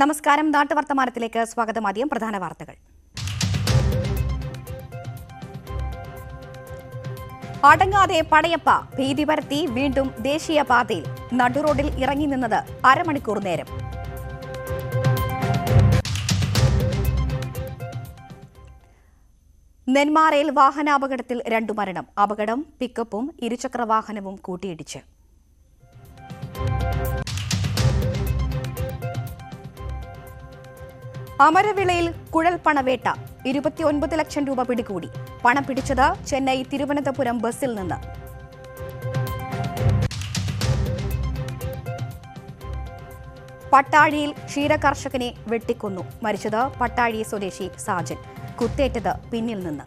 നമസ്കാരം. നാട്ടുവർത്തമാനത്തിലേക്ക് സ്വാഗതം. ആദ്യം പ്രധാന വാർത്തകൾ. അടങ്ങാതെ പടയപ്പ ഭീതി പരത്തി വീണ്ടും ദേശീയപാതയിൽ നടുറോഡിൽ ഇറങ്ങി നിന്നത് അരമണിക്കൂർ നേരം. നെന്മാറയിൽ വാഹനാപകടത്തിൽ 2 മരണം. അപകടം പിക്കപ്പും ഇരുചക്രവാഹനവും കൂട്ടിയിടിച്ച്. അമരവിളയിൽ കുഴൽപ്പണവേട്ട 29 ലക്ഷം രൂപ പിടികൂടി. പണം പിടിച്ചത് ചെന്നൈ തിരുവനന്തപുരം ബസ്സിൽ നിന്ന്. പട്ടാഴിയിൽ ക്ഷീരകർഷകനെ വെട്ടിക്കൊന്നു. മരിച്ചത് പട്ടാഴി സ്വദേശി സാജൻ. കുത്തേറ്റത് പിന്നിൽ നിന്ന്.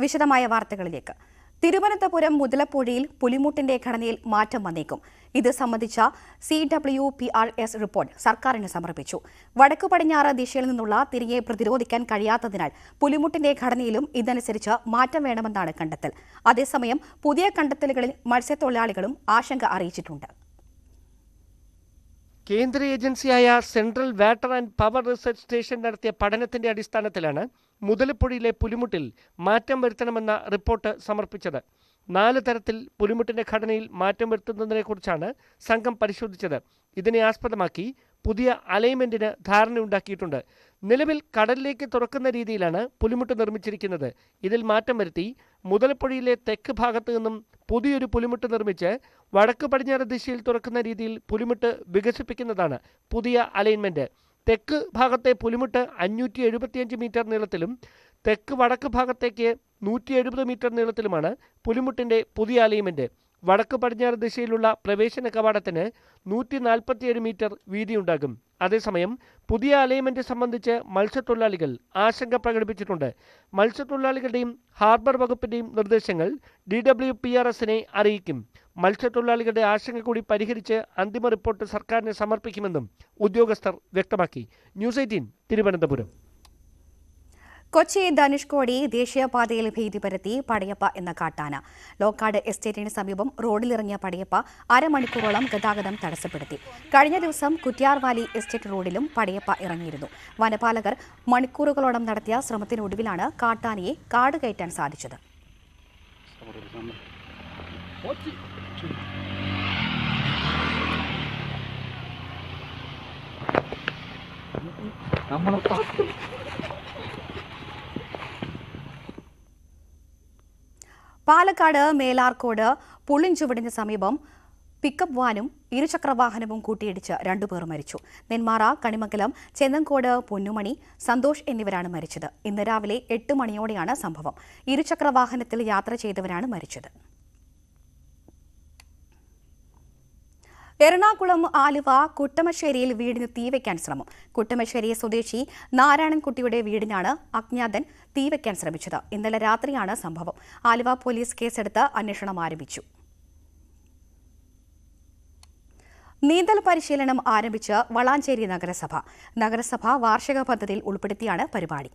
വിശദമായ വാർത്തകളിലേക്ക്. തിരുവനന്തപുരം മുതലപ്പുഴയിൽ പുലിമുട്ടിന്റെ ഘടനയിൽ മാറ്റം വന്നേക്കും. ഇത് സംബന്ധിച്ച CWPRS റിപ്പോർട്ട് സർക്കാരിന് സമർപ്പിച്ചു. വടക്കു പടിഞ്ഞാറ് ദിശയിൽ നിന്നുള്ള തിരികെ പ്രതിരോധിക്കാൻ കഴിയാത്തതിനാൽ പുലിമുട്ടിന്റെ ഘടനയിലും ഇതനുസരിച്ച് മാറ്റം വേണമെന്നാണ് കണ്ടെത്തൽ. അതേസമയം പുതിയ കണ്ടെത്തലുകളിൽ മത്സ്യത്തൊഴിലാളികളും ആശങ്ക അറിയിച്ചിട്ടുണ്ട്. കേന്ദ്ര ഏജൻസിയായ central water and power research station നടത്തിയ പഠനത്തിന്റെ അടിസ്ഥാനത്തിലാണ് മുതലപ്പുഴയിലെ പുലിമുട്ടിൽ മാറ്റം വരുത്തണമെന്ന റിപ്പോർട്ട് സമർപ്പിച്ചത്. 4 തരത്തിൽ പുലിമുട്ടിന്റെ ഘടനയിൽ മാറ്റം വരുത്തുന്നതിനെക്കുറിച്ചാണ് സംഘം പരിശോധിച്ചത്. ഇതിനെ ആസ്പദമാക്കി പുതിയ അലൈൻമെന്റിന് ധാരണയുണ്ടാക്കിയിട്ടുണ്ട്. നിലവിൽ കടലിലേക്ക് തുറക്കുന്ന രീതിയിലാണ് പുലിമുട്ട് നിർമ്മിച്ചിരിക്കുന്നത്. ഇതിൽ മാറ്റം വരുത്തി മുതലപ്പുഴയിലെ തെക്ക് ഭാഗത്തു നിന്നും പുതിയൊരു പുലിമുട്ട് നിർമ്മിച്ച് വടക്ക് പടിഞ്ഞാറ് ദിശയിൽ തുറക്കുന്ന രീതിയിൽ പുലിമുട്ട് വികസിപ്പിക്കുന്നതാണ് പുതിയ അലൈൻമെന്റ്. തെക്ക് ഭാഗത്തെ പുലിമുട്ട് 575 മീറ്റർ നീളത്തിലും തെക്ക് വടക്ക് ഭാഗത്തേക്ക് 170 മീറ്റർ നീളത്തിലുമാണ് പുലിമുട്ടിന്റെ പുതിയ അലൈൻമെന്റ്. വടക്ക് പടിഞ്ഞാറ് ദിശയിലുള്ള പ്രവേശന കവാടത്തിന് 147 മീറ്റർ വീതിയുണ്ടാകും. അതേസമയം പുതിയ അലൈൻമെന്റ് സംബന്ധിച്ച് മത്സ്യത്തൊഴിലാളികൾ ആശങ്ക പ്രകടിപ്പിച്ചിട്ടുണ്ട്. മത്സ്യത്തൊഴിലാളികളുടെയും ഹാർബർ വകുപ്പിന്റെയും നിർദ്ദേശങ്ങൾ DWPRSനെ അറിയിക്കും. മത്സ്യത്തൊഴിലാളികളുടെ ആശങ്ക കൂടി പരിഹരിച്ച് അന്തിമ റിപ്പോർട്ട് സർക്കാരിന് സമർപ്പിക്കുമെന്നും ഉദ്യോഗസ്ഥർ വ്യക്തമാക്കി. ന്യൂസ് 18 തിരുവനന്തപുരം. കൊച്ചി ധനുഷ്കോടി ദേശീയപാതയിൽ ഭീതി പരത്തി പടയപ്പ എന്ന കാട്ടാന. ലോക്കാട് എസ്റ്റേറ്റിന് സമീപം റോഡിലിറങ്ങിയ പടയപ്പ അരമണിക്കൂറോളം ഗതാഗതം തടസ്സപ്പെടുത്തി. കഴിഞ്ഞ ദിവസം കുറ്റ്യാർവാലി എസ്റ്റേറ്റ് റോഡിലും പടയപ്പ ഇറങ്ങിയിരുന്നു. വനപാലകർ മണിക്കൂറുകളോളം നടത്തിയ ശ്രമത്തിനൊടുവിലാണ് കാട്ടാനയെ കാട് കയറ്റാൻ സാധിച്ചത്. പാലക്കാട് മേലാർക്കോട് പുള്ളിൻചുവടിന് സമീപം പിക്കപ്പ് വാനും ഇരുചക്രവാഹനവും കൂട്ടിയിടിച്ച് 2 പേർ മരിച്ചു. നെന്മാറ, കണിമംഗലം, ചെന്നങ്കോട്, പൊന്നുമണി, സന്തോഷ് എന്നിവരാണ് മരിച്ചത്. ഇന്ന് രാവിലെ 8 മണിയോടെയാണ് സംഭവം. ഇരുചക്രവാഹനത്തിൽ യാത്ര ചെയ്തവരാണ് മരിച്ചത്. എറണാകുളം ആലുവ കുട്ടമശ്ശേരിയിൽ വീടിന് തീവയ്ക്കാൻ ശ്രമം. കുട്ടമശ്ശേരി സ്വദേശി നാരായണൻകുട്ടിയുടെ വീടിനാണ് അജ്ഞാതൻ തീവയ്ക്കാൻ ശ്രമിച്ചത്. ഇന്നലെ രാത്രിയാണ് സംഭവം. ആലുവ പോലീസ് കേസെടുത്ത് അന്വേഷണം ആരംഭിച്ചു. നീന്തൽ പരിശീലനം ആരംഭിച്ച് വളാഞ്ചേരി നഗരസഭ. നഗരസഭ വാർഷിക പദ്ധതിയിൽ ഉൾപ്പെടുത്തിയാണ് പരിപാടി.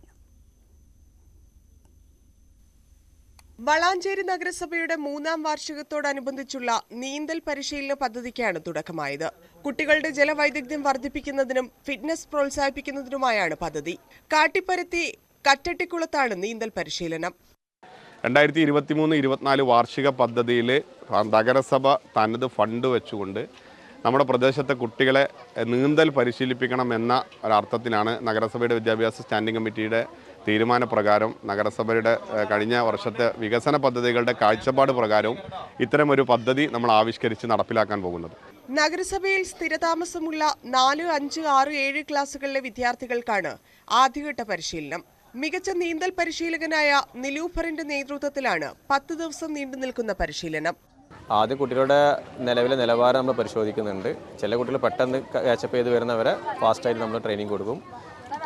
വളാഞ്ചേരി നഗരസഭയുടെ 3ാം വാർഷികത്തോടനുബന്ധിച്ചുള്ള നീന്തൽ പരിശീലന പദ്ധതിക്കാണ് തുടക്കമായത്. കുട്ടികളുടെ ജലവൈദഗ്ധ്യം വർദ്ധിപ്പിക്കുന്നതിനും ഫിറ്റ്നസ് പ്രോത്സാഹിപ്പിക്കുന്നതിനുമായാണ് പദ്ധതി. കാട്ടിപ്പരുത്തി കറ്റട്ടിക്കുളത്താണ് നീന്തൽ പരിശീലനം. 2023-24 വാർഷിക പദ്ധതിയിൽ നഗരസഭ തനത് ഫണ്ട് വെച്ചുകൊണ്ട് നമ്മുടെ പ്രദേശത്തെ കുട്ടികളെ നീന്തൽ പരിശീലിപ്പിക്കണം എന്ന ഒരർത്ഥത്തിലാണ് നഗരസഭയുടെ വിദ്യാഭ്യാസ സ്റ്റാൻഡിംഗ് കമ്മിറ്റിയുടെ തീരുമാനപ്രകാരം നഗരസഭയുടെ കഴിഞ്ഞ വർഷത്തെ വികസന പദ്ധതികളുടെ കാഴ്ചപ്പാട് പ്രകാരവും ഇത്തരമൊരു പദ്ധതി നമ്മൾ ആവിഷ്കരിച്ച് നടപ്പിലാക്കാൻ പോകുന്നത്. നഗരസഭയിൽ സ്ഥിരതാമസമുള്ള 4, 5, 6, 7 ക്ലാസുകളിലെ വിദ്യാർത്ഥികൾക്കാണ് ആദ്യഘട്ട പരിശീലനം. മികച്ച നീന്തൽ പരിശീലകനായ നിലൂഫറിന്റെ നേതൃത്വത്തിലാണ് 10 ദിവസം നീണ്ടു നിൽക്കുന്ന പരിശീലനം. ആദ്യം കുട്ടികളുടെ നിലവിലെ നിലവാരം നമ്മൾ പരിശോധിക്കുന്നുണ്ട്. ചില കുട്ടികൾ പെട്ടെന്ന് ക്യാച്ചപ്പ് ചെയ്ത് വരുന്നവരെ ഫാസ്റ്റായിട്ട് നമ്മൾ ട്രെയിനിങ് കൊടുക്കും.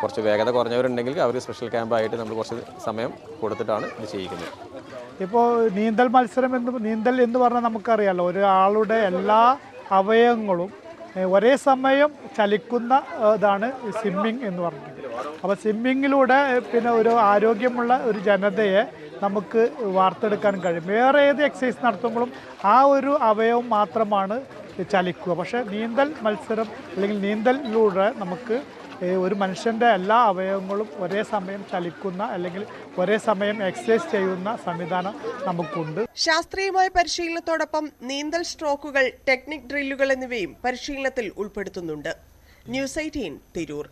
കുറച്ച് വേഗത കുറഞ്ഞവരുണ്ടെങ്കിൽ അവർ സ്പെഷ്യൽ ക്യാമ്പായിട്ട് നമ്മൾ കുറച്ച് സമയം കൊടുത്തിട്ടാണ് ഇത് ചെയ്യിക്കുന്നത്. ഇപ്പോൾ നീന്തൽ മത്സരം നീന്തൽ എന്ന് പറഞ്ഞാൽ നമുക്കറിയാമല്ലോ, ഒരാളുടെ എല്ലാ അവയവങ്ങളും ഒരേ സമയം ചലിക്കുന്ന ഇതാണ് സ്വിമ്മിങ് എന്ന് പറഞ്ഞത്. അപ്പോൾ സ്വിമ്മിങ്ങിലൂടെ പിന്നെ ഒരു ആരോഗ്യമുള്ള ഒരു ജനതയെ നമുക്ക് വാർത്തെടുക്കാൻ കഴിയും. വേറെ ഏത് എക്സസൈസ് നടത്തുമ്പോഴും ആ ഒരു അവയവം മാത്രമാണ് ചലിക്കുക. പക്ഷേ നീന്തൽ മത്സരം അല്ലെങ്കിൽ നീന്തലിലൂടെ നമുക്ക് ഒരു മനുഷ്യൻ്റെ എല്ലാ അവയവങ്ങളും ഒരേ സമയം ചലിക്കുന്ന അല്ലെങ്കിൽ ഒരേ സമയം എക്സസൈസ് ചെയ്യുന്ന സംവിധാനം നമുക്കുണ്ട്. ശാസ്ത്രീയമായ പരിശീലനത്തോടൊപ്പം നീന്തൽ സ്ട്രോക്കുകൾ, ടെക്നിക് ഡ്രില്ലുകൾ എന്നിവയും പരിശീലനത്തിൽ ഉൾപ്പെടുത്തുന്നുണ്ട്. News 18 Tirur.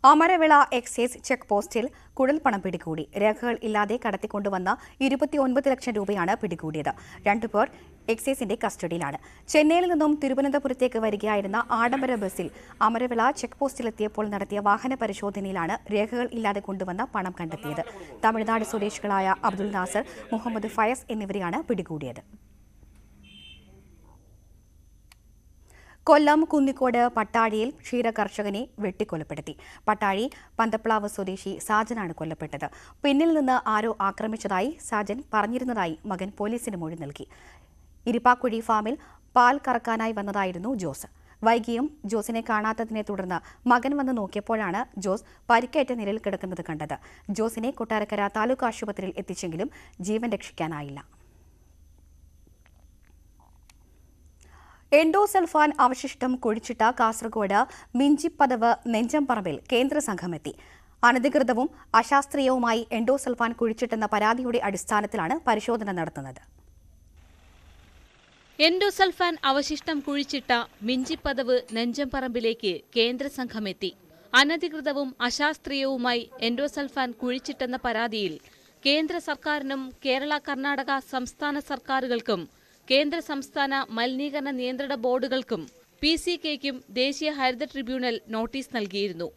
Amaravila excise check പോസ്റ്റിൽ കുഴൽപ്പണം പിടികൂടി. രേഖകൾ ഇല്ലാതെ കടത്തിക്കൊണ്ടുവന്ന 29 ലക്ഷം രൂപയാണ് പിടികൂടിയത്. 2 പേർ എക്സൈസിന്റെ കസ്റ്റഡിയിലാണ്. ചെന്നൈയിൽ നിന്നും തിരുവനന്തപുരത്തേക്ക് വരികയായിരുന്ന ആഡംബര ബസ്സിൽ അമരവിള ചെക്ക് പോസ്റ്റിലെത്തിയപ്പോൾ നടത്തിയ വാഹന പരിശോധനയിലാണ് രേഖകൾ ഇല്ലാതെ കൊണ്ടുവന്ന പണം കണ്ടെത്തിയത്. തമിഴ്നാട് സ്വദേശികളായ അബ്ദുൽ നാസർ, മുഹമ്മദ് ഫയസ് എന്നിവരെയാണ് പിടികൂടിയത്. കൊല്ലം കുന്നിക്കോട് പട്ടാഴിയിൽ ക്ഷീരകർഷകനെ വെട്ടിക്കൊലപ്പെടുത്തി. പട്ടാഴി പന്തപ്ലാവ് സ്വദേശി സാജനാണ് കൊല്ലപ്പെട്ടത്. പിന്നിൽ നിന്ന് ആരോ ആക്രമിച്ചതായി സാജൻ പറഞ്ഞിരുന്നതായി മകൻ പോലീസിന് മൊഴി നൽകി. ഇരിപ്പാക്കുഴി ഫാമിൽ പാൽ കറക്കാനായി വന്നതായിരുന്നു ജോസ്. വൈകിയും ജോസിനെ കാണാത്തതിനെ തുടർന്ന് മകൻ വന്ന് നോക്കിയപ്പോഴാണ് ജോസ് പരിക്കേറ്റ നിലയിൽ കിടക്കുന്നത് കണ്ടത്. ജോസിനെ കൊട്ടാരക്കര താലൂക്ക് ആശുപത്രിയിൽ എത്തിച്ചെങ്കിലും ജീവൻ രക്ഷിക്കാനായില്ല. എൻഡോസൾഫാൻ അവശിഷ്ടം കുഴിച്ചിട്ട കാസർഗോഡ് മിഞ്ചിപ്പതവ് നെഞ്ചംപറമ്പിൽ കേന്ദ്ര സംഘമെത്തി. അനധികൃതവും അശാസ്ത്രീയവുമായി എൻഡോസൾഫാൻ കുഴിച്ചിട്ടെന്ന പരാതിയുടെ അടിസ്ഥാനത്തിലാണ് പരിശോധന നടത്തുന്നത്. എൻഡോസൾഫാൻ അവശിഷ്ടം കുഴിച്ചിട്ട മിഞ്ചിപ്പതവ് നെഞ്ചംപറമ്പിലേക്ക് കേന്ദ്ര സംഘമെത്തി. അനധികൃതവും അശാസ്ത്രീയവുമായി എൻഡോസൾഫാൻ കുഴിച്ചിട്ടെന്ന പരാതിയിൽ കേന്ദ്ര സർക്കാരിനും കേരള, കർണാടക സംസ്ഥാന സർക്കാരുകൾക്കും കേന്ദ്ര സംസ്ഥാന മലിനീകരണ നിയന്ത്രണ ബോർഡുകൾക്കും PCKയ്ക്കും ദേശീയ ഹരിത ട്രിബ്യൂണൽ നോട്ടീസ് നൽകിയിരുന്നു.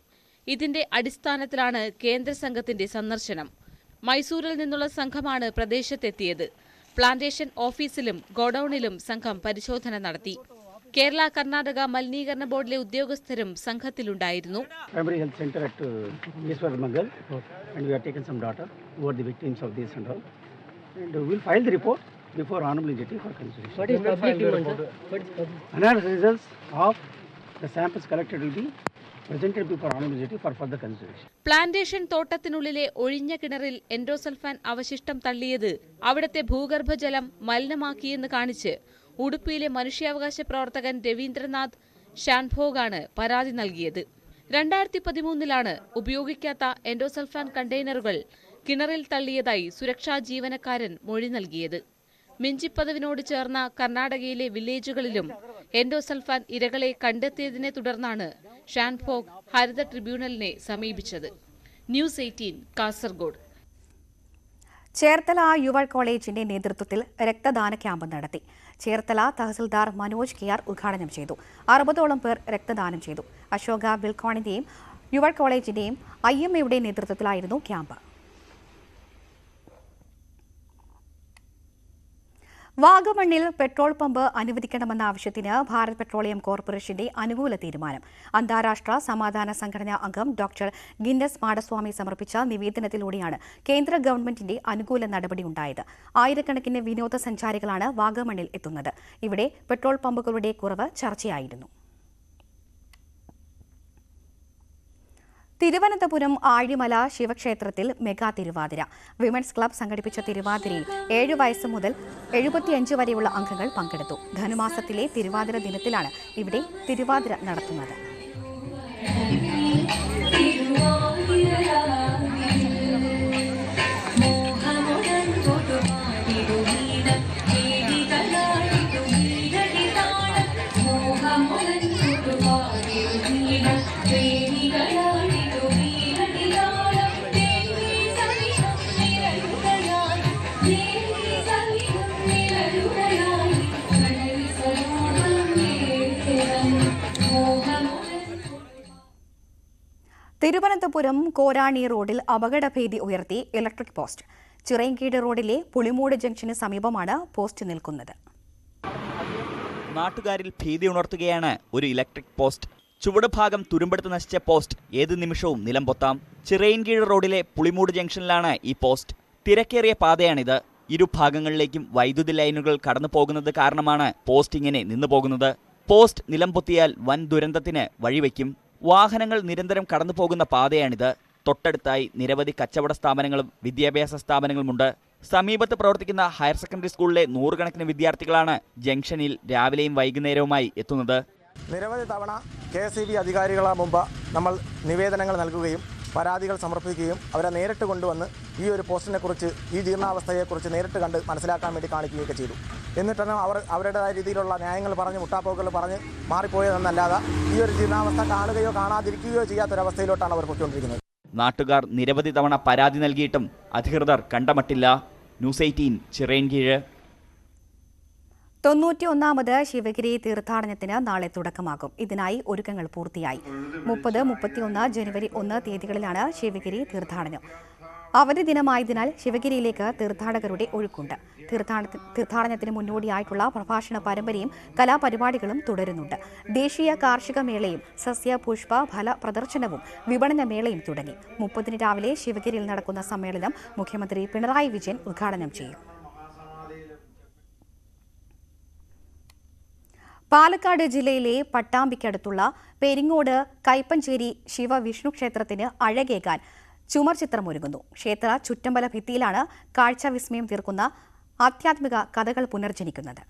ഇതിന്റെ അടിസ്ഥാനത്തിലാണ് കേന്ദ്ര സംഘത്തിന്റെ സന്ദർശനം. മൈസൂരിൽ നിന്നുള്ള സംഘമാണ് പ്രദേശത്തെത്തിയത്. പ്ലാന്റേഷൻ ഓഫീസിലും ഗോഡൌണിലും സംഘം പരിശോധന നടത്തി. കേരള, കർണാടക മലിനീകരണ ബോർഡിലെ ഉദ്യോഗസ്ഥരും സംഘത്തിലുണ്ടായിരുന്നു. before honorable judge for consideration. What is public report? Analysis results of the samples collected will be presented before honorable judge for further consideration. Plantation തോട്ടത്തിനുള്ളിലെ ഒഴിഞ്ഞ കിണറിൽ എൻഡോസൾഫാൻ അവശിഷ്ടം തള്ളിയത് അവിടുത്തെ ഭൂഗർഭജലം മലിനമാക്കിയെന്ന് കാണിച്ച് ഉടുപ്പിയിലെ മനുഷ്യാവകാശ പ്രവർത്തകൻ രവീന്ദ്രനാഥ് ഷാൻഭോഗാണ് പരാതി നൽകിയത്. 2013 ഉപയോഗിക്കാത്ത എൻഡോസൾഫാൻ കണ്ടെയ്നറുകൾ കിണറിൽ തള്ളിയതായി സുരക്ഷാ ജീവനക്കാരൻ മൊഴി നൽകിയത്. മിഞ്ചിപ്പതവിനോട് ചേർന്ന കർണാടകയിലെ വില്ലേജുകളിലും എൻഡോസൾഫാൻ ഇരകളെ കണ്ടെത്തിയതിനെ തുടർന്നാണ് ഷാൻഭോഗ് ഹരിത ട്രിബ്യൂണലിനെ സമീപിച്ചത്. ന്യൂസ് 18 കാസർഗോഡ്. ചേർത്തല യുവ കോളേജിന്റെ നേതൃത്വത്തിൽ രക്തദാന ക്യാമ്പ് നടത്തി. ചേർത്തല തഹസിൽദാർ മനോജ് KR ഉദ്ഘാടനം ചെയ്തു. 60ഓളം പേർ രക്തദാനം ചെയ്തു. അശോക ബിൽക്കോണിന്റെയും യുവ കോളേജിന്റെയും IMAയുടെ നേതൃത്വത്തിലായിരുന്നു ക്യാമ്പ്. വാഗമണ്ണിൽ പെട്രോൾ പമ്പ് അനുവദിക്കണമെന്ന ആവശ്യത്തിന് ഭാരത് പെട്രോളിയം കോർപ്പറേഷന്റെ അനുകൂല തീരുമാനം. അന്താരാഷ്ട്ര സമാധാന സംഘടനാ അംഗം ഡോക്ടർ ഗിന്നസ് മാടസ്വാമി സമർപ്പിച്ച നിവേദനത്തിലൂടെയാണ് കേന്ദ്ര ഗവൺമെന്റിന്റെ അനുകൂല നടപടിയുണ്ടായത്. ആയിരക്കണക്കിന് വിനോദസഞ്ചാരികളാണ് വാഗമണ്ണിൽ എത്തുന്നത്. ഇവിടെ പെട്രോൾ പമ്പുകളുടെ കുറവ് ചർച്ചയായിരുന്നു. തിരുവനന്തപുരം ആഴിമല ശിവക്ഷേത്രത്തിൽ മെഗാ തിരുവാതിര. വിമൻസ് ക്ലബ് സംഘടിപ്പിച്ച തിരുവാതിരയിൽ 7 വയസ്സ് മുതൽ 75 വരെയുള്ള അംഗങ്ങൾ പങ്കെടുത്തു. ധനുമാസത്തിലെ തിരുവാതിര ദിനത്തിലാണ് ഇവിടെ തിരുവാതിര നടത്തുന്നത്. തിരുവനന്തപുരം കോരാണി റോഡിൽ അപകടഭീതി ഉയർത്തി ഇലക്ട്രിക് പോസ്റ്റ്. ചിറയൻകീഴ് റോഡിലെ പുളിമൂട് ജംഗ്ഷന് സമീപമാണ് പോസ്റ്റ് നിൽക്കുന്നത്. നാട്ടുകാരിൽ ഭീതി ഉണർത്തുകയാണ് ഒരു ഇലക്ട്രിക് പോസ്റ്റ്. ചുവട് ഭാഗം തുരുമ്പെടുത്ത് നശിച്ച പോസ്റ്റ് ഏത് നിമിഷവും നിലംപൊത്താം. ചിറയൻകീഴ് റോഡിലെ പുളിമൂട് ജംഗ്ഷനിലാണ് ഈ പോസ്റ്റ്. തിരക്കേറിയ പാതയാണിത്. ഇരുഭാഗങ്ങളിലേക്കും വൈദ്യുതി ലൈനുകൾ കടന്നു പോകുന്നത് കാരണമാണ് പോസ്റ്റ് ഇങ്ങനെ നിന്നു പോകുന്നത്. പോസ്റ്റ് നിലംപൊത്തിയാൽ വൻ ദുരന്തത്തിന് വഴിവെക്കും. വാഹനങ്ങൾ നിരന്തരം കടന്നു പോകുന്ന പാതയാണിത്. തൊട്ടടുത്തായി നിരവധി കച്ചവട സ്ഥാപനങ്ങളും വിദ്യാഭ്യാസ സ്ഥാപനങ്ങളുമുണ്ട്. സമീപത്ത് പ്രവർത്തിക്കുന്ന ഹയർ സെക്കൻഡറി സ്കൂളിലെ 100 കണക്കിന് വിദ്യാർത്ഥികളാണ് ജംഗ്ഷനിൽ രാവിലെയും വൈകുന്നേരവുമായി എത്തുന്നത്. നിരവധി തവണ KSEB അധികാരികളെ മുമ്പ് നമ്മൾ നിവേദനങ്ങൾ നൽകുകയും പരാതികൾ സമർപ്പിക്കുകയും അവരെ നേരിട്ട് കൊണ്ടുവന്ന് ഈ ഒരു പോസ്റ്റിനെക്കുറിച്ച്, ഈ ജീർണാവസ്ഥയെക്കുറിച്ച് നേരിട്ട് കണ്ട് മനസ്സിലാക്കാൻ വേണ്ടി കാണിക്കുകയൊക്കെ ചെയ്തു. എന്നിട്ടാണ് അവർ അവരുടേതായ രീതിയിലുള്ള ന്യായങ്ങൾ പറഞ്ഞ് മുട്ടാപ്പോക്കുകൾ പറഞ്ഞ് മാറിപ്പോയതെന്നല്ലാതെ ഈ ഒരു ജീർണാവസ്ഥ കാണുകയോ കാണാതിരിക്കുകയോ ചെയ്യാത്തൊരവസ്ഥയിലോട്ടാണ് അവർ പൊയ്ക്കൊണ്ടിരിക്കുന്നത്. നാട്ടുകാർ നിരവധി തവണ പരാതി നൽകിയിട്ടും അധികൃതർ കണ്ടമട്ടില്ല. ന്യൂസ് 18 ചിറയൻകീഴ്. 91ാമത് ശിവഗിരി തീർത്ഥാടനത്തിന് നാളെ തുടക്കമാകും. ഇതിനായി ഒരുക്കങ്ങൾ പൂർത്തിയായി. 30, 31 ജനുവരി 1 തീയതികളിലാണ് ശിവഗിരി തീർത്ഥാടനം. അവധി ദിനമായതിനാൽ ശിവഗിരിയിലേക്ക് തീർത്ഥാടകരുടെ ഒഴുക്കുണ്ട്. തീർത്ഥാടനത്തിന് മുന്നോടിയായിട്ടുള്ള പ്രഭാഷണ പരമ്പരയും കലാപരിപാടികളും തുടരുന്നുണ്ട്. ദേശീയ കാർഷിക മേളയും സസ്യ പുഷ്പ ഫല പ്രദർശനവും വിപണന മേളയും തുടങ്ങി. 30 രാവിലെ ശിവഗിരിയിൽ നടക്കുന്ന സമ്മേളനം മുഖ്യമന്ത്രി പിണറായി വിജയൻ ഉദ്ഘാടനം ചെയ്യും. പാലക്കാട് ജില്ലയിലെ പട്ടാമ്പിക്കടുത്തുള്ള പെരിങ്ങോട് കൈപ്പഞ്ചേരി ശിവവിഷ്ണു ക്ഷേത്രത്തിന് അഴകേകാൻ ചുമർ ചിത്രമൊരുങ്ങുന്നു. ക്ഷേത്ര ചുറ്റമ്പല ഭിത്തിയിലാണ് കാഴ്ചാവിസ്മയം തീർക്കുന്ന ആധ്യാത്മിക കഥകൾ പുനർജനിക്കുന്നത്.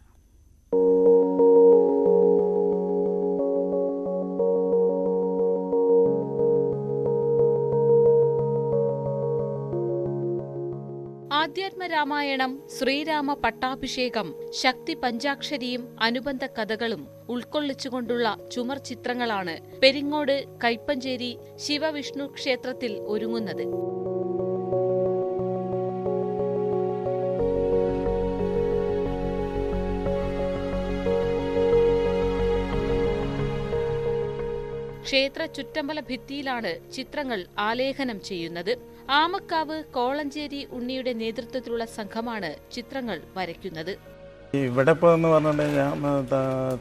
ആധ്യാത്മരാമായണം, ശ്രീരാമ പട്ടാഭിഷേകം, ശക്തി പഞ്ചാക്ഷരിയും അനുബന്ധ കഥകളും ഉൾക്കൊള്ളിച്ചുകൊണ്ടുള്ള ചുമർ ചിത്രങ്ങളാണ് പെരിങ്ങോട് കൈപ്പഞ്ചേരി ശിവവിഷ്ണു ക്ഷേത്രത്തിൽ ഒരുങ്ങുന്നത്. ക്ഷേത്ര ചുറ്റമ്പല ഭിത്തിയിലാണ് ചിത്രങ്ങൾ ആലേഖനം ചെയ്യുന്നത്. ആമക്കാവ് കോളഞ്ചേരി ഉണ്ണിയുടെ നേതൃത്വത്തിലുള്ള സംഘമാണ് ചിത്രങ്ങൾ വരയ്ക്കുന്നത്. ഇവിടെ ഇപ്പോൾ എന്ന് പറഞ്ഞിട്ടുണ്ടെങ്കിൽ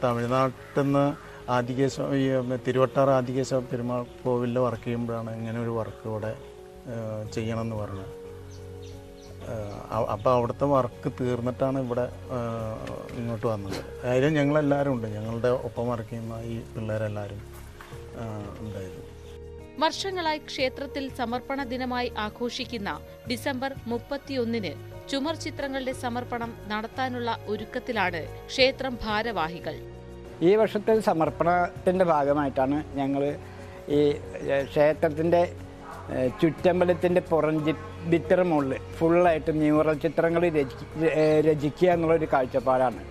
തമിഴ്നാട്ടിൽ നിന്ന് തിരുവട്ടാർ ആദികേശവ പെരുമാൾ കോവിലിൽ വർക്ക് ചെയ്യുമ്പോഴാണ് ഇങ്ങനെ ഒരു വർക്ക് ഇവിടെ ചെയ്യണമെന്ന് പറഞ്ഞത്. അപ്പോൾ അവിടുത്തെ വർക്ക് തീർന്നിട്ടാണ് ഇവിടെ ഇങ്ങോട്ട് വന്നത്. അതിലും ഞങ്ങളെല്ലാവരും ഉണ്ട്, ഞങ്ങളുടെ ഒപ്പം വർക്ക് ചെയ്യുന്ന ഈ പിള്ളേരെല്ലാവരും ഉണ്ടായിരുന്നു. വർഷങ്ങളായി ക്ഷേത്രത്തിൽ സമർപ്പണ ദിനമായി ആഘോഷിക്കുന്ന ഡിസംബർ 31-ന് ചുമർ ചിത്രങ്ങളുടെ സമർപ്പണം നടത്താനുള്ള ഒരുക്കത്തിലാണ് ക്ഷേത്രം ഭാരവാഹികൾ. ഈ വർഷത്തെ സമർപ്പണത്തിൻ്റെ ഭാഗമായിട്ടാണ് ഞങ്ങൾ ഈ ക്ഷേത്രത്തിൻ്റെ ചുറ്റമ്പലത്തിൻ്റെ ഭിത്തിയുടെ മുകളിൽ ഫുള്ളായിട്ട് മ്യൂറൽ ചിത്രങ്ങൾ രചിക്കുക എന്നുള്ളൊരു കാഴ്ചപ്പാടാണ്.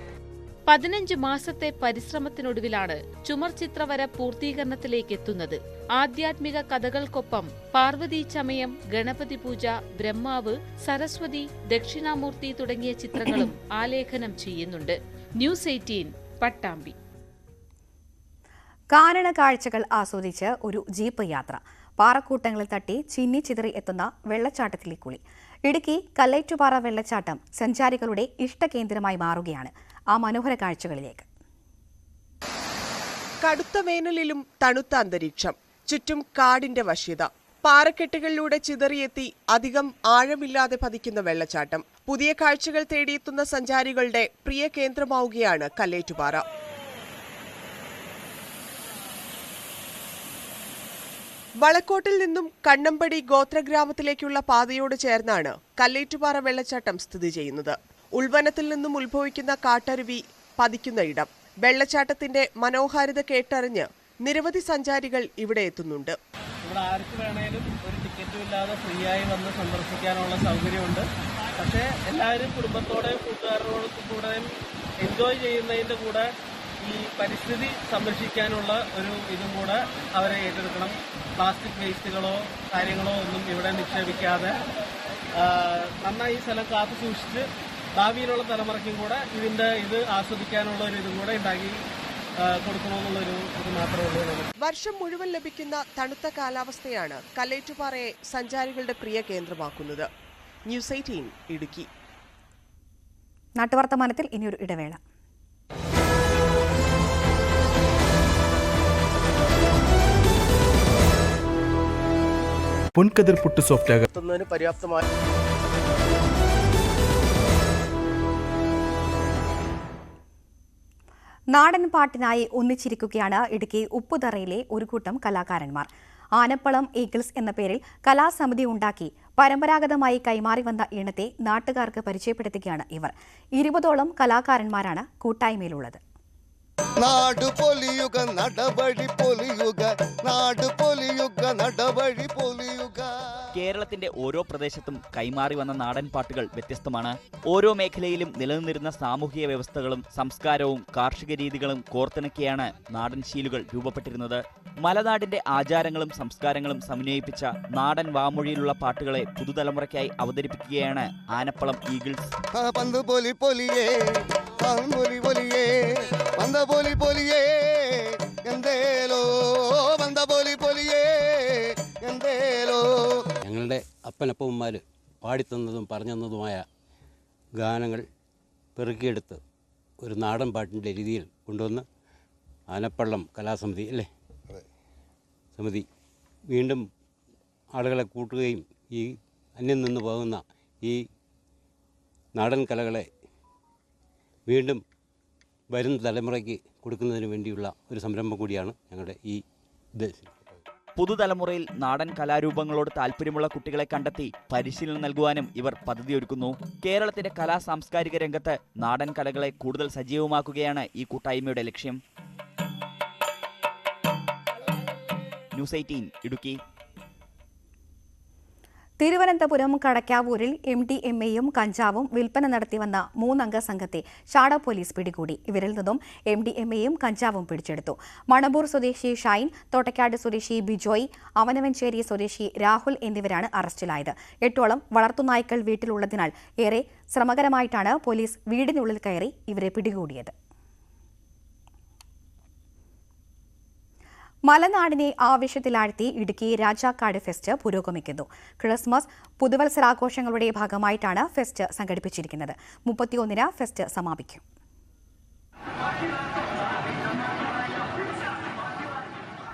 15 മാസത്തെ പരിശ്രമത്തിനൊടുവിലാണ് ചുമർ ചിത്രവര പൂർത്തീകരണത്തിലേക്ക് എത്തുന്നത്. ആധ്യാത്മിക കഥകൾക്കൊപ്പം പാർവതി ചമയം, ഗണപതി പൂജ, ബ്രഹ്മാവ്, സരസ്വതി, ദക്ഷിണാമൂർത്തി തുടങ്ങിയ ചിത്രങ്ങളും ആലേഖനം ചെയ്യുന്നുണ്ട്. ന്യൂസ് 18 പട്ടാമ്പി. കാനന കാഴ്ചകൾ ആസ്വദിച്ച് ഒരു ജീപ്പ് യാത്ര. പാറക്കൂട്ടങ്ങളിൽ തട്ടി ചിന്നിച്ചിതറി എത്തുന്ന വെള്ളച്ചാട്ടത്തിലെ കുളി. ഇടുക്കി കല്ലേറ്റുപാറ വെള്ളച്ചാട്ടം സഞ്ചാരികളുടെ ഇഷ്ടകേന്ദ്രമായി മാറുകയാണ്. ആ മനോഹര കാഴ്ചകളിലേക്ക്. കടുത്ത വേനലിലും തണുത്ത അന്തരീക്ഷം, ചുറ്റും കാടിന്റെ വശ്യത, പാറക്കെട്ടുകളിലൂടെ ചിതറിയെത്തി അധികം ആഴമില്ലാതെ പതിക്കുന്ന വെള്ളച്ചാട്ടം പുതിയ കാഴ്ചകൾ തേടിയെത്തുന്ന സഞ്ചാരികളുടെ പ്രിയ കേന്ദ്രമാവുകയാണ് കല്ലേറ്റുപാറ. വളക്കോട്ടിൽ നിന്നും കണ്ണമ്പടി ഗോത്രഗ്രാമത്തിലേക്കുള്ള പാതയോട് ചേർന്നാണ് കല്ലേറ്റുപാറ വെള്ളച്ചാട്ടം സ്ഥിതി ചെയ്യുന്നത്. ഉൾവനത്തിൽ നിന്നും ഉത്ഭവിക്കുന്ന കാട്ടരുവി പതിക്കുന്ന ഇടം. വെള്ളച്ചാട്ടത്തിന്റെ മനോഹാരിത കേട്ടറിഞ്ഞ് നിരവധി സഞ്ചാരികൾ ഇവിടെ എത്തുന്നുണ്ട്. ഇവിടെ ആർക്ക് വേണേലും ഒരു ടിക്കറ്റും ഇല്ലാതെ ഫ്രീ ആയി വന്ന് സന്ദർശിക്കാനുള്ള സൗകര്യമുണ്ട്. പക്ഷേ എല്ലാവരും കുടുംബത്തോടെയും കൂട്ടുകാരോടൊപ്പം കൂടെയും എൻജോയ് ചെയ്യുന്നതിൻ്റെ കൂടെ ഈ പരിസ്ഥിതി സംരക്ഷിക്കാനുള്ള ഒരു ഇതും കൂടെ അവരെ ഏറ്റെടുക്കണം. പ്ലാസ്റ്റിക് വേസ്റ്റുകളോ കാര്യങ്ങളോ ഒന്നും ഇവിടെ നിക്ഷേപിക്കാതെ നന്നായി ഈ സ്ഥലം കാത്തു സൂക്ഷിച്ച് ഭാവിയിലുള്ള തലമുറയ്ക്കും കൂടെ ഇത് ആസ്വദിക്കാനുള്ള ഒരു ഇതും കൂടെ ഉണ്ടാക്കി കൊടുക്കണമെന്നുള്ളൊരു ഇത് മാത്രമേ ഉള്ളൂ. വർഷം മുഴുവൻ ലഭിക്കുന്ന തണുത്ത കാലാവസ്ഥയാണ് കല്ലേറ്റുപാറയെ സഞ്ചാരികളുടെ പ്രിയ കേന്ദ്രമാക്കുന്നത്. ന്യൂസ് 18 ഇടുക്കി. നാട്ടുവർത്തമാനത്തിൽ ഇനിയൊരു ഇടവേള. പൊൻകതിർ പുട്ട് സോഫ്റ്റ് പര്യാപ്തമായ നാടൻ പാട്ടിനായി ഒന്നിച്ചിരിക്കുകയാണ് ഇടുക്കി ഉപ്പുതറയിലെ ഒരു കൂട്ടം കലാകാരന്മാർ. ആനപ്പളം ഈഗിൾസ് എന്ന പേരിൽ കലാസമിതി ഉണ്ടാക്കി പരമ്പരാഗതമായി കൈമാറി വന്ന ഇനത്തെ നാട്ടുകാർക്ക് പരിചയപ്പെടുത്തുകയാണ് ഇവർ. 20ഓളം കലാകാരന്മാരാണ് കൂട്ടായ്മയിലുള്ളത്. നാട് പൊലിയുക നടവഴി പൊലിയുക, നാട് പൊലിയുക നടവഴി പൊലിയുക. കേരളത്തിന്റെ ഓരോ പ്രദേശത്തും കൈമാറി വന്ന നാടൻ പാട്ടുകൾ വ്യത്യസ്തമാണ്. ഓരോ മേഖലയിലും നിലനിന്നിരുന്ന സാമൂഹിക വ്യവസ്ഥകളും സംസ്കാരവും കാർഷിക രീതികളും കോർത്തിണക്കിയാണ് നാടൻ ശീലുകൾ രൂപപ്പെട്ടിരുന്നത്. മലനാടിന്റെ ആചാരങ്ങളും സംസ്കാരങ്ങളും സമന്വയിപ്പിച്ച നാടൻ വാമൊഴിയിലുള്ള പാട്ടുകളെ പുതുതലമുറയ്ക്കായി അവതരിപ്പിക്കുകയാണ് ആനപ്പളം ഈഗിൾസ്. ഞങ്ങളുടെ അപ്പനപ്പന്മാർ പാടിത്തന്നതും പറഞ്ഞതുമായ ഗാനങ്ങൾ പെറുക്കിയെടുത്ത് ഒരു നാടൻ പാട്ടിൻ്റെ രീതിയിൽ കൊണ്ടുവന്ന് ആനപ്പള്ളം കലാസമിതി സമിതി വീണ്ടും ആളുകളെ കൂട്ടുകയും ഈ അന്യം നിന്ന് പോകുന്ന ഈ നാടൻ കലകളെ വീണ്ടും വരും തലമുറയ്ക്ക് കൊടുക്കുന്നതിന് വേണ്ടിയുള്ള ഒരു സംരംഭം കൂടിയാണ് ഞങ്ങളുടെ ഈ ഉദ്ദേശം. പുതുതലമുറയിൽ നാടൻ കലാരൂപങ്ങളോട് താല്പര്യമുള്ള കുട്ടികളെ കണ്ടെത്തി പരിശീലനം നൽകുവാനും ഇവർ പദ്ധതിയൊരുക്കുന്നു. കേരളത്തിന്റെ കലാ സാംസ്കാരിക രംഗത്ത് നാടൻ കലകളെ കൂടുതൽ സജീവമാക്കുകയാണ് ഈ കൂട്ടായ്മയുടെ ലക്ഷ്യം. ന്യൂസ് 18 ഇടുക്കി. തിരുവനന്തപുരം കടക്കാവൂരിൽ MDMA-യും കഞ്ചാവും വിൽപ്പന നടത്തിവന്ന 3-അംഗ സംഘത്തെ ഷാഡ പോലീസ് പിടികൂടി. ഇവരിൽ നിന്നും MDMA-യും കഞ്ചാവും പിടിച്ചെടുത്തു. മണമ്പൂർ സ്വദേശി ഷൈൻ, തോട്ടക്കാട് സ്വദേശി ബിജോയ്, അവനവഞ്ചേരി സ്വദേശി രാഹുൽ എന്നിവരാണ് അറസ്റ്റിലായത്. 8ഓളം വളർത്തുനായ്ക്കൾ വീട്ടിലുള്ളതിനാൽ ഏറെ ശ്രമകരമായിട്ടാണ് പോലീസ് വീടിനുള്ളിൽ കയറി ഇവരെ പിടികൂടിയത്. മലനാടിനെ ആവേശത്തിലാഴ്ത്തി ഇടുക്കി രാജാക്കാട് ഫെസ്റ്റ് പുരോഗമിക്കുന്നു. ക്രിസ്മസ്, പുതുവത്സരാഘോഷങ്ങളുടെ ഭാഗമായിട്ടാണ് ഫെസ്റ്റ് സംഘടിപ്പിച്ചിരിക്കുന്നത്. 31-ന് ഫെസ്റ്റ് സമാപിക്കും.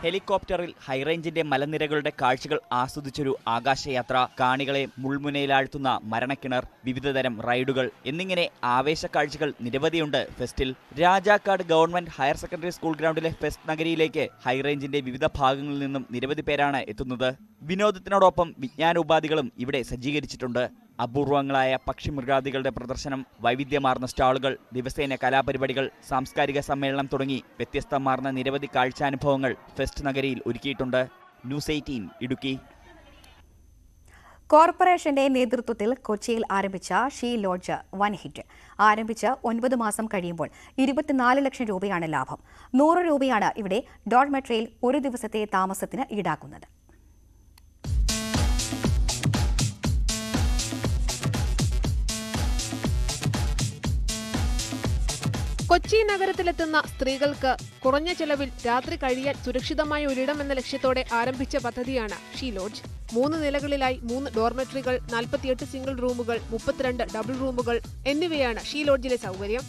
ഹെലികോപ്റ്ററിൽ ഹൈറേഞ്ചിന്റെ മലനിരകളുടെ കാഴ്ചകൾ ആസ്വദിച്ചൊരു ആകാശയാത്ര, കാണികളെ മുൾമുനയിലാഴ്ത്തുന്ന മരണക്കിണർ, വിവിധതരം റൈഡുകൾ എന്നിങ്ങനെ ആവേശ കാഴ്ചകൾ നിരവധിയുണ്ട് ഫെസ്റ്റിൽ. Rajakkad government higher secondary school ഗ്രൗണ്ടിലെ ഫെസ്റ്റ് നഗരിയിലേക്ക് ഹൈറേഞ്ചിന്റെ വിവിധ ഭാഗങ്ങളിൽ നിന്നും നിരവധി പേരാണ് എത്തുന്നത്. വിനോദത്തിനോടൊപ്പം വിജ്ഞാനോപാധികളും ഇവിടെ സജ്ജീകരിച്ചിട്ടുണ്ട്. അപൂർവങ്ങളായ പക്ഷിമൃഗാദികളുടെ പ്രദർശനം, വൈവിധ്യമാർന്ന സ്റ്റാളുകൾ, ദിവസേന കലാപരിപാടികൾ, സാംസ്കാരിക സമ്മേളനം തുടങ്ങി വ്യത്യസ്തമാർന്ന നിരവധി കാഴ്ചാനുഭവങ്ങൾ ഫെസ്റ്റ് നഗരിയിൽ ഒരുക്കിയിട്ടുണ്ട്. ന്യൂസ് 18 ഇടുക്കി. കോർപ്പറേഷന്റെ നേതൃത്വത്തിൽ കൊച്ചിയിൽ ആരംഭിച്ച ഷീ ലോഡ്ജ് വൻ ഹിറ്റ്. ആരംഭിച്ച് 9 മാസം കഴിയുമ്പോൾ 24 ലക്ഷം രൂപയാണ് ലാഭം. 100 രൂപയാണ് ഇവിടെ ഡോർമെട്രിയിൽ ഒരു ദിവസത്തെ താമസത്തിന് ഈടാക്കുന്നത്. കൊച്ചി നഗരത്തിലെത്തുന്ന സ്ത്രീകൾക്ക് കുറഞ്ഞ ചെലവിൽ രാത്രി കഴിയാൻ സുരക്ഷിതമായ ഒരിടം എന്ന ലക്ഷ്യത്തോടെ ആരംഭിച്ച പദ്ധതിയാണ് ഷീ ലോഡ്ജ്. 3 നിലകളിലായി 3 ഡോർമെട്രികൾ, 48 സിംഗിൾ റൂമുകൾ, 32 ഡബിൾ റൂമുകൾ എന്നിവയാണ് ഷീ ലോഡ്ജിലെ സൗകര്യം.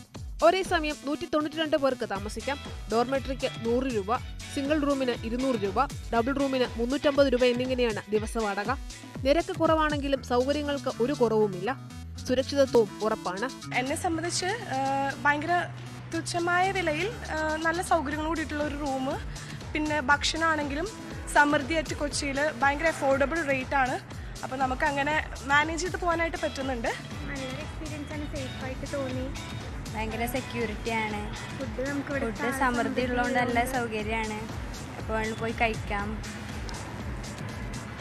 ഒരേ സമയം 192 പേർക്ക് താമസിക്കാം. ഡോർമെട്രിക്ക് 100 രൂപ, സിംഗിൾ റൂമിന് 200 രൂപ, ഡബിൾ റൂമിന് 350 രൂപ എന്നിങ്ങനെയാണ് ദിവസവാടക. നിരക്ക് കുറവാണെങ്കിലും സൗകര്യങ്ങൾക്ക് ഒരു കുറവുമില്ല. സുരക്ഷിതത്വവും ഉറപ്പാണ്. എന്നെ സംബന്ധിച്ച് ഭയങ്കര തുച്ഛമായ വിലയിൽ നല്ല സൗകര്യങ്ങൾ കൂടിയിട്ടുള്ള ഒരു റൂം, പിന്നെ ഭക്ഷണമാണെങ്കിലും സമൃദ്ധിയായിട്ട് കൊച്ചിയിൽ ഭയങ്കര അഫോർഡബിൾ റേറ്റ് ആണ്. അപ്പോൾ നമുക്ക് അങ്ങനെ മാനേജ് ചെയ്ത് പോകാനായിട്ട് പറ്റുന്നുണ്ട്. നല്ലൊരു എക്സ്പീരിയൻസ് ആണ്, സേഫായിട്ട് തോന്നി, ഭയങ്കര സെക്യൂരിറ്റി ആണ്. ഫുഡ് സമൃദ്ധി ഉള്ളതുകൊണ്ട് നല്ല സൗകര്യമാണ്. എപ്പോൾ പോയി കഴിക്കാം.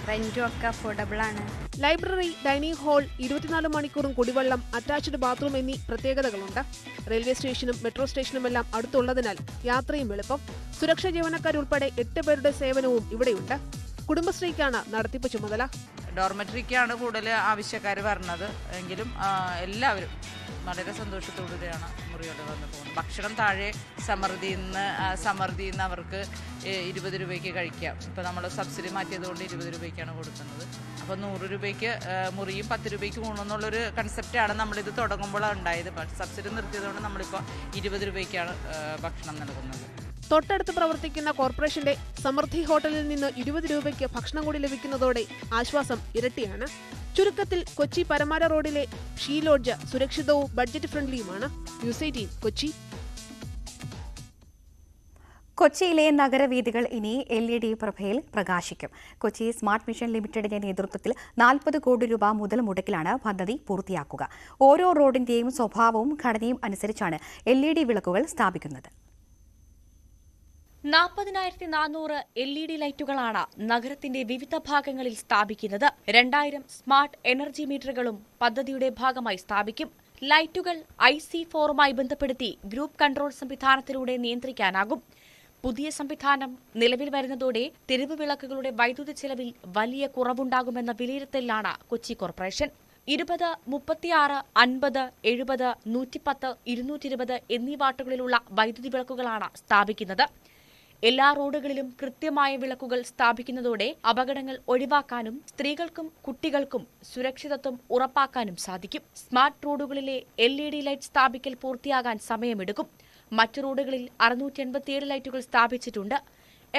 റെന്റും ഒക്കെ അഫോർഡബിൾ ആണ്. ലൈബ്രറി, ഡൈനിങ് ഹാൾ, 24 മണിക്കൂറും കുടിവെള്ളം, അറ്റാച്ച്ഡ് ബാത്റൂം എന്നീ പ്രത്യേകതകളുണ്ട്. റെയിൽവേ സ്റ്റേഷനും മെട്രോ സ്റ്റേഷനുമെല്ലാം അടുത്തുള്ളതിനാൽ യാത്രയും എളുപ്പം. സുരക്ഷാ ജീവനക്കാരുൾപ്പെടെ 8 പേരുടെ സേവനവും ഇവിടെയുണ്ട്. കുടുംബശ്രീക്കാണ് നടത്തിപ്പ് ചുമതല. ഡോർമെട്രിക്കാണ് കൂടുതൽ ആവശ്യക്കാർ വരുന്നത് എങ്കിലും എല്ലാവരും വളരെ സന്തോഷത്തോടുകൂടിയാണ് മുറിയോട് വന്ന് പോകുന്നത്. ഭക്ഷണം താഴെ സമൃദ്ധിന്ന് അവർക്ക് 20 രൂപയ്ക്ക് കഴിക്കാം. ഇപ്പോൾ നമ്മൾ സബ്സിഡി മാറ്റിയതുകൊണ്ട് 20 രൂപയ്ക്കാണ് കൊടുക്കുന്നത്. അപ്പോൾ 100 രൂപയ്ക്ക് മുറിയും 10 രൂപയ്ക്ക് ഊണെന്നുള്ളൊരു കൺസെപ്റ്റാണ് നമ്മളിത് തുടങ്ങുമ്പോൾ ഉണ്ടായത്. സബ്സിഡി നിർത്തിയതുകൊണ്ട് നമ്മളിപ്പോൾ 20 രൂപയ്ക്കാണ് ഭക്ഷണം നൽകുന്നത്. തൊട്ടടുത്ത് പ്രവർത്തിക്കുന്ന കോർപ്പറേഷന്റെ സമൃദ്ധി ഹോട്ടലിൽ നിന്ന് 20 രൂപയ്ക്ക് ഭക്ഷണം കൂടി ലഭിക്കുന്നതോടെ ആശ്വാസം ഇരട്ടിയാണ്. ചുരുക്കത്തിൽ കൊച്ചി പരമാര റോഡിലെ ഷീ ലോഡ്ജ് സുരക്ഷിതവും ബഡ്ജറ്റ് ഫ്രണ്ട്ലിയുമാണ്. ന്യൂസ് 18 കൊച്ചി. കൊച്ചിയിലെ നഗരവീഥികൾ ഇനി LED പ്രഭയിൽ പ്രകാശിക്കും. കൊച്ചി സ്മാർട്ട് മിഷൻ ലിമിറ്റഡിന്റെ നേതൃത്വത്തിൽ 40 കോടി രൂപ മുതൽ മുടക്കിലാണ് പദ്ധതി പൂർത്തിയാക്കുക. ഓരോ റോഡിന്റെയും സ്വഭാവവും ഘടനയും അനുസരിച്ചാണ് LED വിളക്കുകൾ സ്ഥാപിക്കുന്നത്. 40,400 LED ലൈറ്റുകളാണ് നഗരത്തിന്റെ വിവിധ ഭാഗങ്ങളിൽ സ്ഥാപിക്കുന്നത്. 2000 സ്മാർട്ട് എനർജി മീറ്ററുകളും പദ്ധതിയുടെ ഭാഗമായി സ്ഥാപിക്കും. ലൈറ്റുകൾ IC4മായി ബന്ധപ്പെടുത്തി ഗ്രൂപ്പ് കൺട്രോൾ സംവിധാനത്തിലൂടെ നിയന്ത്രിക്കാനാകും. പുതിയ സംവിധാനം നിലവിൽ വരുന്നതോടെ തെരുവ് വിളക്കുകളുടെ വൈദ്യുതി ചെലവിൽ വലിയ കുറവുണ്ടാകുമെന്ന വിലയിരുത്തലിലാണ് കൊച്ചി കോർപ്പറേഷൻ. 20, 36, 50, 70, 110, 220 എന്നീ വാട്ടുകളിലുള്ള വൈദ്യുതി വിളക്കുകളാണ് സ്ഥാപിക്കുന്നത്. എല്ലാ റോഡുകളിലും കൃത്യമായ വിളക്കുകൾ സ്ഥാപിക്കുന്നതോടെ അപകടങ്ങൾ ഒഴിവാക്കാനും സ്ത്രീകൾക്കും കുട്ടികൾക്കും സുരക്ഷിതത്വം ഉറപ്പാക്കാനും സാധിക്കും. സ്മാർട്ട് റോഡുകളിലെ LED ലൈറ്റ് സ്ഥാപിക്കൽ പൂർത്തിയാകാൻ സമയമെടുക്കും. മറ്റു റോഡുകളിൽ 687 ലൈറ്റുകൾ സ്ഥാപിച്ചിട്ടുണ്ട്.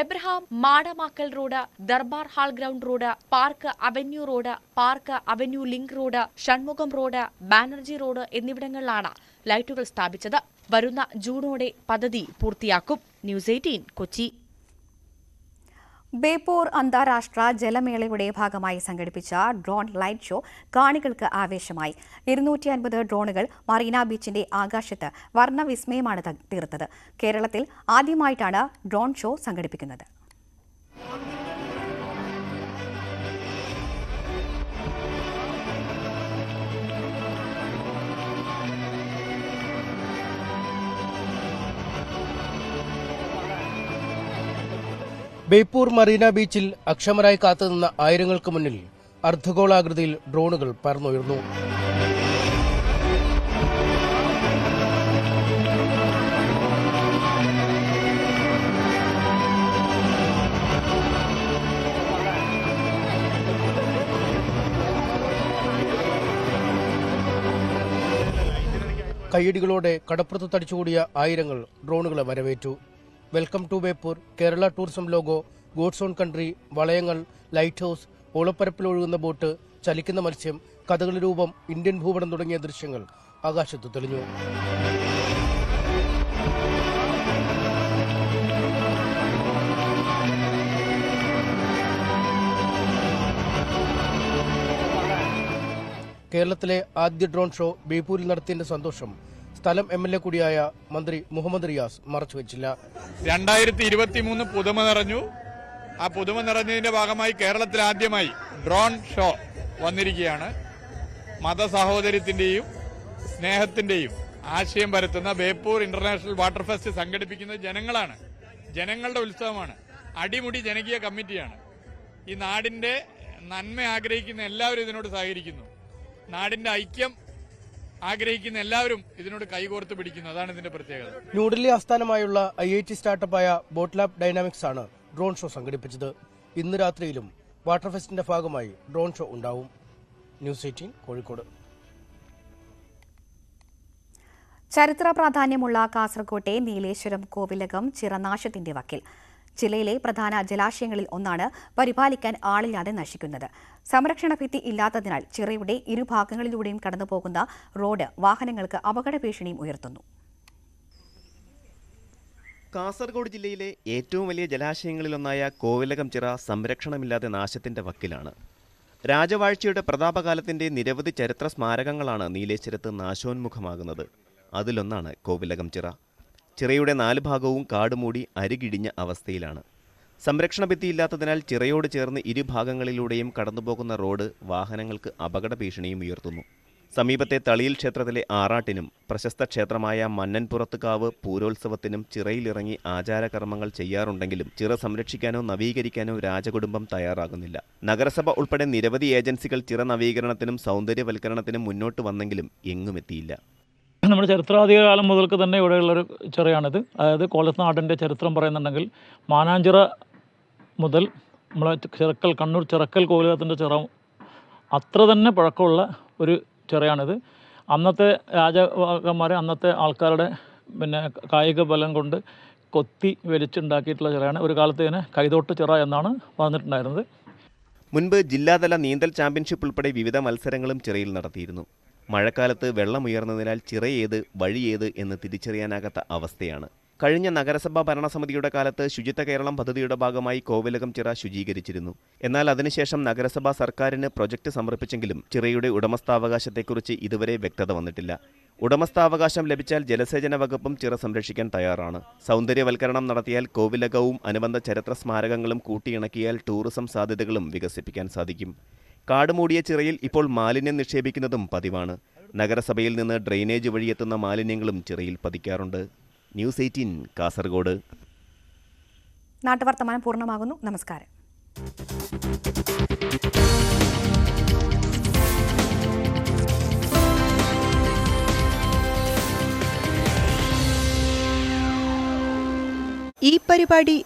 Abraham Madamakkal Road, Durbar Hall Ground Road, Park Avenue Road, Park Avenue Link Road, Shanmugham Road, Banerjee Road എന്നിവിടങ്ങളിലാണ് ലൈറ്റുകൾ സ്ഥാപിച്ചത്. വരുന്ന ജൂണോടെ പദ്ധതി പൂർത്തിയാക്കും. ന്യൂസ് 18 കൊച്ചി. ബേപ്പൂർ അന്താരാഷ്ട്ര ജലമേളയുടെ ഭാഗമായി സംഘടിപ്പിച്ച ഡ്രോൺ ലൈറ്റ് ഷോ കാണികൾക്ക് ആവേശമായി. 250 ഡ്രോണുകൾ മറീന ബീച്ചിന്റെ ആകാശത്ത് വർണ്ണവിസ്മയമാണ് തീർത്തത്. കേരളത്തിൽ ആദ്യമായിട്ടാണ് ഡ്രോൺ ഷോ സംഘടിപ്പിക്കുന്നത്. ബേപ്പൂർ മറീന ബീച്ചിൽ അക്ഷമരായി കാത്തുനിന്ന ആയിരങ്ങൾക്ക് മുന്നിൽ അർദ്ധഗോളാകൃതിയിൽ ഡ്രോണുകൾ പറന്നുയർന്നു. കയ്യടികളോടെ കടപ്പുറത്ത് തടിച്ചുകൂടിയ ആയിരങ്ങൾ ഡ്രോണുകളെ വരവേറ്റു. Welcome to Beypore, Kerala tourism logo, God's own country, വളയങ്ങൾ, ലൈറ്റ് ഹൌസ്, ഓളപ്പരപ്പിൽ ഒഴുകുന്ന ബോട്ട്, ചലിക്കുന്ന മത്സ്യം, കഥകളി രൂപം, ഇന്ത്യൻ ഭൂപടം തുടങ്ങിയ ദൃശ്യങ്ങൾ ആകാശത്ത് തെളിഞ്ഞു. കേരളത്തിലെ ആദ്യ ഡ്രോൺ ഷോ ബേപ്പൂരിൽ നടത്തിയതിന്റെ സന്തോഷം സ്ഥലം MLA കൂടിയായ മന്ത്രി മുഹമ്മദ് റിയാസ് മറച്ചുവെച്ചില്ല. 2023 പുതുമ നിറഞ്ഞു. ആ പുതുമ നിറഞ്ഞതിന്റെ ഭാഗമായി കേരളത്തിൽ ആദ്യമായി ഡ്രോൺ ഷോ വന്നിരിക്കുകയാണ്. മതസഹോദര്യത്തിന്റെയും സ്നേഹത്തിന്റെയും ആശയം പരത്തുന്ന ബേപ്പൂർ ഇന്റർനാഷണൽ വാട്ടർ ഫെസ്റ്റ് സംഘടിപ്പിക്കുന്നത് ജനങ്ങളാണ്. ജനങ്ങളുടെ ഉത്സവമാണ്. അടിമുടി ജനകീയ കമ്മിറ്റിയാണ്. ഈ നാടിന്റെ നന്മ ആഗ്രഹിക്കുന്ന എല്ലാവരും ഇതിനോട് സഹകരിക്കുന്നു. നാടിന്റെ ഐക്യം ആഗ്രഹിക്കുന്ന എല്ലാവരും ഇതിനോട് കൈകോർത്ത് പിടിക്കുന്നു. അതാണ് ഇതിന്റെ പ്രത്യേകത. ന്യൂഡൽഹി ആസ്ഥാനമായുള്ള IIT സ്റ്റാർട്ടപ്പായ ബോട്ട് ലാബ് ഡൈനാമിക്സ് ആണ് ഡ്രോൺ ഷോ സംഘടിപ്പിച്ചത്. ഇന്ന് രാത്രിയിലും വാട്ടർ ഫെസ്റ്റിന്റെ ഭാഗമായി ഡ്രോൺ ഷോ ഉണ്ടാവും. ന്യൂസ് 18 കോഴിക്കോട്. ചരിത്ര പ്രാധാന്യമുള്ള കാസർകോട്ടെ നീലേശ്വരം കോവിലകം ചിറനാശത്തിന്റെ വക്കിൽ. ജില്ലയിലെ പ്രധാന ജലാശയങ്ങളിൽ ഒന്നാണ് പരിപാലിക്കാൻ ആളില്ലാതെ നശിക്കുന്നത്. സംരക്ഷണ ഭിത്തി ഇല്ലാത്തതിനാൽ ചിറയുടെ ഇരുഭാഗങ്ങളിലൂടെയും കടന്നുപോകുന്ന റോഡ് വാഹനങ്ങൾക്ക് അപകട ഭീഷണിയും ഉയർത്തുന്നു. കാസർഗോഡ് ജില്ലയിലെ ഏറ്റവും വലിയ ജലാശയങ്ങളിലൊന്നായ കോവിലകം ചിറ സംരക്ഷണമില്ലാതെ നാശത്തിന്റെ വക്കിലാണ്. രാജവാഴ്ചയുടെ പ്രതാപകാലത്തിന്റെ നിരവധി ചരിത്ര സ്മാരകങ്ങളാണ് നീലേശ്വരത്ത് നാശോന്മുഖമാകുന്നത്. അതിലൊന്നാണ് കോവിലകം ചിറ. ചിറയുടെ 4 ഭാഗവും കാടുമൂടി അരികിടിഞ്ഞ അവസ്ഥയിലാണ്. സംരക്ഷണ ഭിത്തിയില്ലാത്തതിനാൽ ചിറയോട് ചേർന്ന് ഇരുഭാഗങ്ങളിലൂടെയും കടന്നുപോകുന്ന റോഡ് വാഹനങ്ങൾക്ക് അപകട ഭീഷണിയും ഉയർത്തുന്നു. സമീപത്തെ തളിയിൽ ക്ഷേത്രത്തിലെ ആറാട്ടിനും പ്രശസ്ത ക്ഷേത്രമായ മന്നൻപുറത്തുകാവ് പൂരോത്സവത്തിനും ചിറയിലിറങ്ങി ആചാരകർമ്മങ്ങൾ ചെയ്യാറുണ്ടെങ്കിലും ചിറ സംരക്ഷിക്കാനോ നവീകരിക്കാനോ രാജകുടുംബം തയ്യാറാകുന്നില്ല. നഗരസഭ ഉൾപ്പെടെ നിരവധി ഏജൻസികൾ ചിറ നവീകരണത്തിനും സൗന്ദര്യവൽക്കരണത്തിനും മുന്നോട്ട് വന്നെങ്കിലും എങ്ങുമെത്തിയില്ല. നമ്മുടെ ചരിത്രാധിക കാലം മുതൽക്ക് തന്നെ ഇവിടെയുള്ളൊരു ചിറയാണിത്. അതായത് കോലത്തുനാടിൻ്റെ ചരിത്രം പറയുന്നുണ്ടെങ്കിൽ മാനാഞ്ചിറ മുതൽ നമ്മളെ ചിറക്കൽ, കണ്ണൂർ ചിറക്കൽ കോവിലകത്തിൻ്റെ ചിറ അത്ര തന്നെ പഴക്കമുള്ള ഒരു ചിറയാണിത്. അന്നത്തെ രാജാക്കന്മാരെ, അന്നത്തെ ആൾക്കാരുടെ കായിക ബലം കൊണ്ട് കൊത്തി വലിച്ചുണ്ടാക്കിയിട്ടുള്ള ചിറയാണ്. ഒരു കാലത്ത് ഇതിനെ കൈതോട്ട് ചിറ എന്നാണ് പറഞ്ഞിട്ടുണ്ടായിരുന്നത്. മുൻപ് ജില്ലാതല നീന്തൽ ചാമ്പ്യൻഷിപ്പ് ഉൾപ്പെടെ വിവിധ മത്സരങ്ങളും ചിറയിൽ നടത്തിയിരുന്നു. മഴക്കാലത്ത് വെള്ളമുയർന്നതിനാൽ ചിറയേത് വഴിയേത് എന്ന് തിരിച്ചറിയാനാകാത്ത അവസ്ഥയാണ്. കഴിഞ്ഞ നഗരസഭാ ഭരണസമിതിയുടെ കാലത്ത് ശുചിത്വ കേരളം പദ്ധതിയുടെ ഭാഗമായി കോവിലകം ചിറ ശുചീകരിച്ചിരുന്നു. എന്നാൽ അതിനുശേഷം നഗരസഭ സർക്കാരിന് പ്രൊജക്ട് സമർപ്പിച്ചെങ്കിലും ചിറയുടെ ഉടമസ്ഥാവകാശത്തെക്കുറിച്ച് ഇതുവരെ വ്യക്തത വന്നിട്ടില്ല. ഉടമസ്ഥാവകാശം ലഭിച്ചാൽ ജലസേചന വകുപ്പും ചിറ സംരക്ഷിക്കാൻ തയ്യാറാണ്. സൗന്ദര്യവൽക്കരണം നടത്തിയാൽ കോവിലകവും അനുബന്ധ ചരിത്ര സ്മാരകങ്ങളും കൂട്ടിയിണക്കിയാൽ ടൂറിസം സാധ്യതകളും വികസിപ്പിക്കാൻ സാധിക്കും. കാടുമൂടിയ ചിറയിൽ ഇപ്പോൾ മാലിന്യം നിക്ഷേപിക്കുന്നതും പതിവാണ്. നഗരസഭയിൽ നിന്ന് ഡ്രെയിനേജ് വഴിയെത്തുന്ന മാലിന്യങ്ങളും ചിറയിൽ പതിക്കാറുണ്ട്. ന്യൂസ് 18 കാസർഗോഡ്. നാട്ടുവർത്തമാനം പൂർണ്ണമാകുന്നു. നമസ്കാരം. ഈ പരിപാടി